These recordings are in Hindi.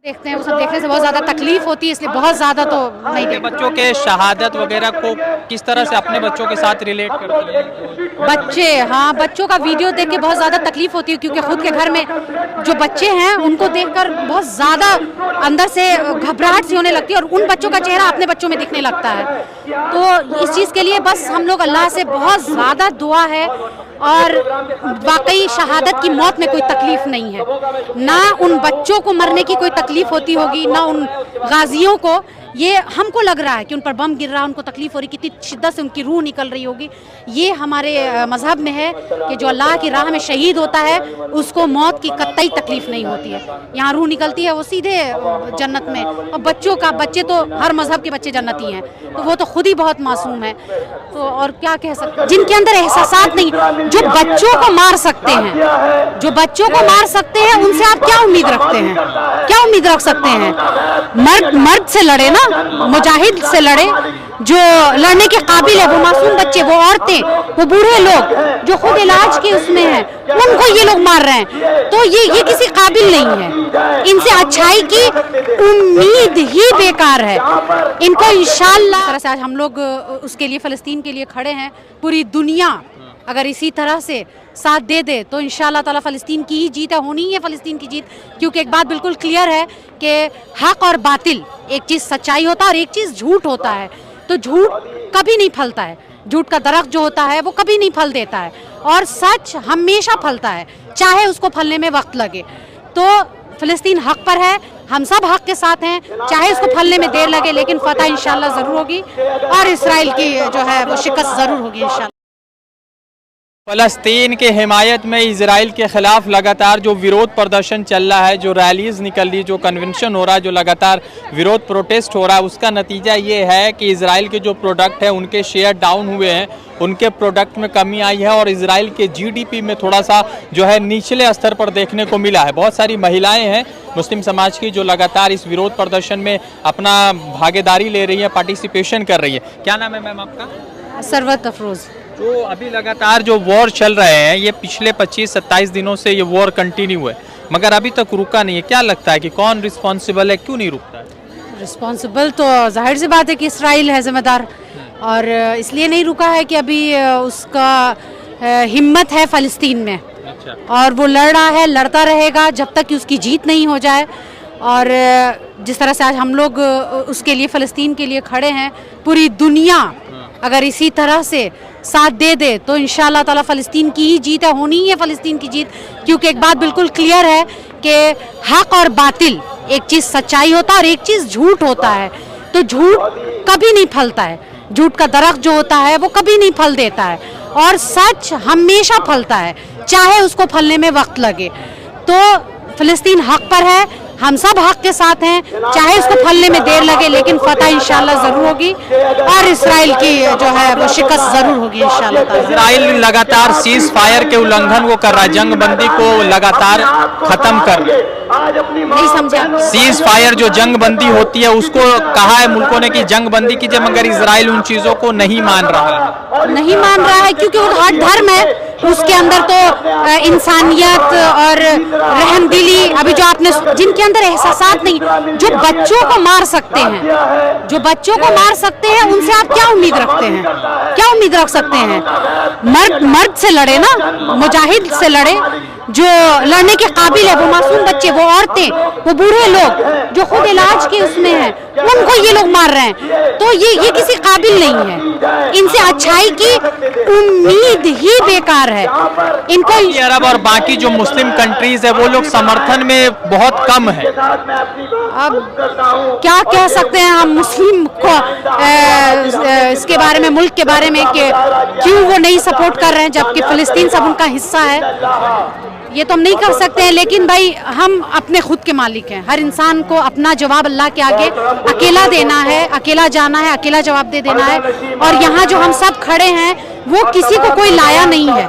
देखते हैं, वो सब देखने से बहुत ज़्यादा तकलीफ होती है, इसलिए बहुत ज़्यादा तो नहीं देखते। बच्चों के शहादत वगैरह को किस तरह से अपने बच्चों के साथ रिलेट करती हैं? बच्चे, हाँ, बच्चों का वीडियो देख के बहुत ज़्यादा तकलीफ होती है, क्योंकि खुद के घर में जो बच्चे हैं उनको देखकर बहुत ज़्यादा अंदर से घबराहट सी होने लगती है और उन बच्चों का चेहरा अपने बच्चों में दिखने लगता है। तो इस चीज़ के लिए बस हम लोग अल्लाह से बहुत ज़्यादा दुआ है, और वाकई शहादत की मौत में कोई तकलीफ नहीं है, ना उन बच्चों को मरने की कोई तकलीफ होती होगी, ना उन गाजियों को। ये हमको लग रहा है कि उन पर बम गिर रहा है, उनको तकलीफ हो रही, कितनी शिद्दत से उनकी रूह निकल रही होगी। ये हमारे मज़हब में है कि जो अल्लाह की राह में शहीद होता है उसको मौत की कतई तकलीफ नहीं होती है। यहाँ रूह निकलती है, वो सीधे जन्नत में। और बच्चे तो हर मज़हब के बच्चे जन्नती हैं, तो वो तो खुद ही बहुत मासूम है। तो और क्या कह सकते हैं, जिनके अंदर एहसासात नहीं, जो बच्चों को मार सकते हैं, जो बच्चों को मार सकते हैं, उनसे आप क्या उम्मीद रखते हैं? क्या उम्मीद रख सकते हैं? मर्द से लड़े ना, मुजाहिद से लड़े, जो लड़ने के काबिल है, वो मासूम बच्चे, वो औरतें, वो बूढ़े लोग जो खुद इलाज के उसमें हैं, उनको ये लोग मार रहे हैं। तो ये किसी काबिल नहीं है, इनसे अच्छाई की उम्मीद ही बेकार है। इनको इंशाअल्लाह तरह से आज हम लोग उसके लिए, फ़लस्तीन के लिए खड़े हैं। पूरी दुनिया अगर इसी तरह से साथ दे दे तो इंशाअल्लाह ताला फ़लस्तीन की ही जीत है, होनी ही है फ़लस्तीन की जीत। क्योंकि एक बात बिल्कुल क्लियर है कि हक और बातिल, एक चीज़ सच्चाई होता है और एक चीज़ झूठ होता है। तो झूठ कभी नहीं फलता है, झूठ का दरख्त जो होता है वो कभी नहीं फल देता है, और सच हमेशा फलता है, चाहे उसको फलने में वक्त लगे। तो फ़लस्तीन हक पर है, हम सब हक के साथ हैं, चाहे उसको फलने में देर लगे, लेकिन फतह इंशाअल्लाह ज़रूर होगी और इसराइल की जो है वो शिकस्त ज़रूर होगी इंशाअल्लाह। फ़लस्तीन के हिमायत में इजराइल के ख़िलाफ़ लगातार जो विरोध प्रदर्शन चल रहा है, जो रैलीज़ निकल रही, जो कन्वेंशन हो रहा है, जो लगातार विरोध प्रोटेस्ट हो रहा है, उसका नतीजा ये है कि इजराइल के जो प्रोडक्ट हैं उनके शेयर डाउन हुए हैं, उनके प्रोडक्ट में कमी आई है और इजराइल के जीडीपी में थोड़ा सा जो है निचले स्तर पर देखने को मिला है। बहुत सारी महिलाएं हैं मुस्लिम समाज की जो लगातार इस विरोध प्रदर्शन में अपना भागीदारी ले रही है, पार्टिसिपेशन कर रही है। क्या नाम है मैम आपका? सरवत अफरोज़। तो अभी लगातार जो वॉर चल रहे हैं, ये पिछले 25-27 दिनों से ये वॉर कंटिन्यू है, मगर अभी तक रुका नहीं है। क्या लगता है कि कौन रिस्पॉन्सिबल है, क्यों नहीं रुकता है? रिस्पॉन्सिबल तो जाहिर सी बात है कि इसराइल है ज़िम्मेदार, और इसलिए नहीं रुका है कि अभी उसका हिम्मत है फ़लस्तीन में। अच्छा। और वो लड़ रहा है, लड़ता रहेगा जब तक कि उसकी जीत नहीं हो जाए। और जिस तरह से आज हम लोग उसके लिए, फ़लस्तीन के लिए खड़े हैं, पूरी दुनिया अगर इसी तरह से साथ दे दे तो इंशाअल्लाह ताला फ़लस्तीन की ही जीत है, होनी ही है फ़लस्तीन की जीत। क्योंकि एक बात बिल्कुल क्लियर है कि हक और बातिल, एक चीज़ सच्चाई होता है और एक चीज़ झूठ होता है। तो झूठ कभी नहीं फलता है, झूठ का दरख्त जो होता है वो कभी नहीं फल देता है, और सच हमेशा फलता है, चाहे उसको फलने में वक्त लगे। तो फ़लस्तीन हक पर है, हम सब हक के साथ हैं, चाहे उसको फलने में देर लगे, लेकिन फतह इंशाअल्लाह ज़रूर होगी और इसराइल की जो है वो शिकस्त ज़रूर होगी इंशाअल्लाह। इसराइल लगातार सीज फायर के उल्लंघन वो कर रहा है, जंग बंदी को लगातार खत्म कर रहा है। नहीं समझा? सीज फायर जो जंग बंदी होती है उसको कहा है मुल्कों ने कि जंग बंदी कीजिए, मगर इसराइल उन चीज़ों को नहीं मान रहा है। नहीं मान रहा है क्योंकि वो हर धर्म है, उसके अंदर तो इंसानियत और रहमदिली, अभी जो आपने, जिनके अंदर एहसासात नहीं, जो बच्चों को मार सकते हैं, जो बच्चों को मार सकते हैं, उनसे आप क्या उम्मीद रखते हैं? क्या उम्मीद रख सकते हैं? मर्द से लड़े ना, मुजाहिद से लड़े, जो लड़ने के काबिल है, वो मासूम बच्चे, वो औरतें, वो बूढ़े लोग जो खुद इलाज के उसमें हैं, उनको ये लोग मार रहे हैं। तो ये किसी काबिल नहीं है, इनसे अच्छाई की उम्मीद ही बेकार है। इनको अरब और बाकी जो मुस्लिम कंट्रीज है वो लोग समर्थन में बहुत कम है। अब क्या कह सकते हैं हम मुस्लिम को इसके बारे में, मुल्क के बारे में, कि क्यों वो नहीं सपोर्ट कर रहे हैं, जबकि फ़लस्तीन सब उनका हिस्सा है। ये तो हम नहीं कर सकते हैं, लेकिन भाई हम अपने खुद के मालिक हैं। हर इंसान को अपना जवाब अल्लाह के आगे अकेला देना है, अकेला जाना है, अकेला जवाब दे देना है। और यहाँ जो हम सब खड़े हैं, वो किसी को कोई लाया नहीं है।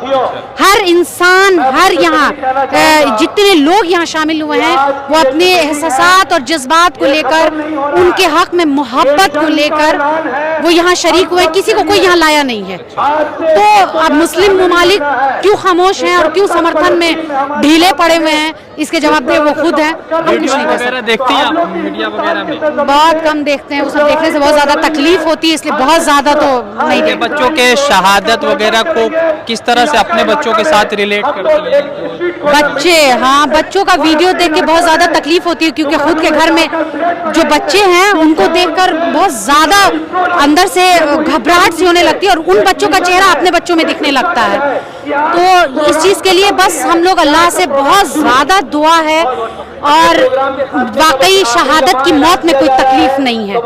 हर इंसान, हर यहाँ जितने लोग यहाँ शामिल हुए हैं वो अपने एहसासात और जज्बात को लेकर, उनके हक में मोहब्बत को लेकर वो यहाँ शरीक हुए, किसी को कोई यहाँ लाया नहीं है। तो अब मुस्लिम ममालिक क्यों खामोश हैं और क्यों समर्थन में ढीले पड़े हुए हैं, इसके जवाब दे वो खुद हैं, हम कुछ नहीं कर सकते। देखती हैं आप मीडिया वगैरह में? बहुत कम देखते हैं, वो सब देखने से बहुत ज्यादा तकलीफ होती है, इसलिए बहुत ज्यादा तो नहीं देखते। बच्चों के शहादत वगैरह को किस तरह से अपने बच्चों के साथ रिलेट करती हैं? बच्चे, हाँ, बच्चों का वीडियो देख के बहुत ज्यादा तकलीफ होती है, क्योंकि खुद के घर में जो बच्चे हैं उनको देखकर बहुत ज्यादा अंदर से घबराहट सी होने लगती है और उन बच्चों का चेहरा अपने बच्चों में दिखने लगता है। तो इस चीज के लिए बस हम लोग अल्लाह से बहुत ज्यादा दुआ है, और वाकई शहादत की मौत में कोई तकलीफ नहीं है,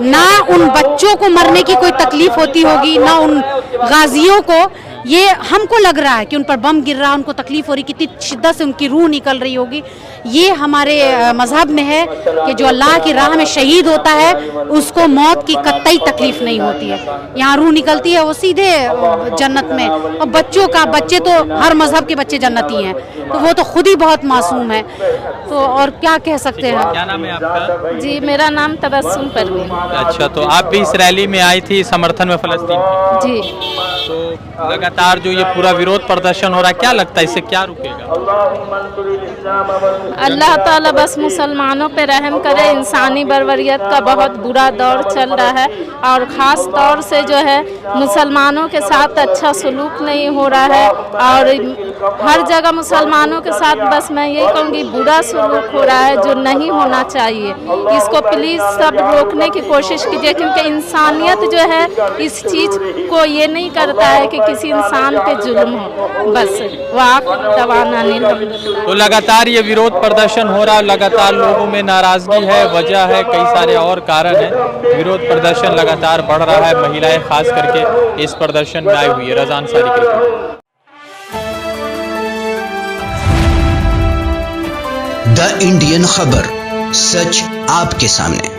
ना उन बच्चों को मरने की कोई तकलीफ होती होगी, ना उन गाजियों को। ये हमको लग रहा है कि उन पर बम गिर रहा है, उनको तकलीफ हो रही, कितनी शिद्दत से उनकी रूह निकल रही होगी। ये हमारे मजहब में है कि जो अल्लाह की राह में शहीद होता है उसको मौत की कतई तकलीफ नहीं होती है, यहाँ रूह निकलती है, वो सीधे जन्नत में। और बच्चे तो हर मजहब के बच्चे जन्नती हैं, तो वो तो खुद ही बहुत मासूम है, तो और क्या कह सकते हैं। क्या नाम है आपका? जी, मेरा नाम तबस्सुम परवीन। अच्छा, तो आप भी इस रैली में आई थी समर्थन में फलस्तीन की? जी, तो लगातार जो ये पूरा विरोध प्रदर्शन हो रहा है, क्या लगता है इससे क्या रुकेगा? अल्लाह ताला बस मुसलमानों पे रहम करे। इंसानी बर्बरियत का बहुत बुरा दौर चल रहा है, और ख़ास तौर से जो है मुसलमानों के साथ अच्छा सलूक नहीं हो रहा है, और हर जगह मुसलमानों के साथ बस मैं ये कहूँगी बुरा सलूक हो रहा है, जो नहीं होना चाहिए। इसको प्लीज़ सब रोकने की कोशिश कीजिए, क्योंकि इंसानियत जो है इस चीज़ को ये नहीं करता है कि किसी इंसान पे जुल्म हो। बस दवाना नहीं। तो लगातार ये विरोध प्रदर्शन हो रहा है, लगातार लोगों में नाराजगी है, वजह है, कई सारे और कारण है। विरोध प्रदर्शन लगातार बढ़ रहा है, महिलाएं खास करके इस प्रदर्शन में आई हुई है। रज़ा अंसारी की रिपोर्ट। द इंडियन खबर, सच आपके सामने।